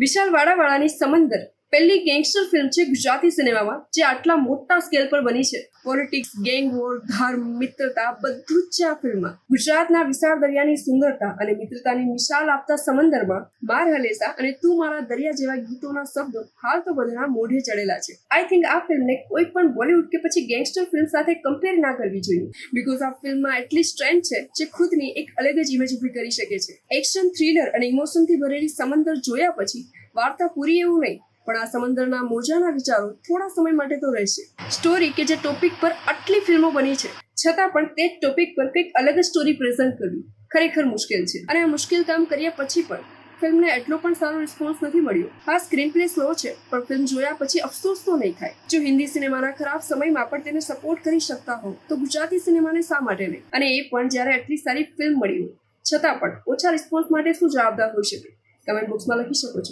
વિશાલ વાડાવાળાની સમંદર પહેલી gangster film છે ગુજરાતી સિનેમામાં જે આટલા મોટા સ્કેલ પર બની છે. પોલિટિક્સ, ગેંગ વોર, ધર્મ, મિત્રતા બધું જ છે આ ફિલ્મમાં. ગુજરાતના વિશાળ દરિયાની સુંદરતા અને મિત્રતાની મિસાલ આપતા સમંદરમાં બાર હલેસા અને તું મારા દરિયા જેવા ગીતોના શબ્દો હાલ તો બધાના મોઢે ચડેલા છે. આઈ થિંક આ ફિલ્મને કોઈ પણ બોલિવૂડ કે પછી ગેંગસ્ટર ફિલ્મ સાથે કમ્પેર ના કરવી જોઈએ, બીકોઝ આ ફિલ્મમાં એટલી સ્ટ્રેન્થ છે જે ખુદની એક અલગ જ ઇમેજ ઉભી કરી શકે છે. એક્શન, થ્રિલર અને ઇમોશનથી ભરેલી સમંદર જોયા પછી વાર્તા પૂરી એવું નહીં, પણ આ સમંદરના મોજાના વિચારો થોડા સમય માટે તો રહેશે. સ્ટોરી કે જે ટોપિક પર આટલી ફિલ્મો બની છે છતાં પણ તે જ ટોપિક પર કંઈક અલગ જ સ્ટોરી પ્રેઝન્ટ કરવી ખરેખર મુશ્કેલ છે. અને આ મુશ્કેલ કામ કર્યા પછી પણ ફિલ્મને એટલો પણ સારો રિસ્પોન્સ નથી મળ્યો. આ સ્ક્રીન પ્લે સ્લો છે, પણ ફિલ્મ જોયા પછી અફસોસ તો નહીં થાય. જો હિન્દી સિનેમાના ખરાબ સમયમાં પણ તેને સપોર્ટ કરી શકતા હો તો ગુજરાતી સિનેમાને શા માટે નહીં? અને એ પણ જ્યારે આટલી સારી ફિલ્મ મળી હોય છતાં પણ ઓછા રિસ્પોન્સ માટે શું જવાબદાર હોઈ શકે? કમેન્ટ બોક્સમાં લખી શકો છો.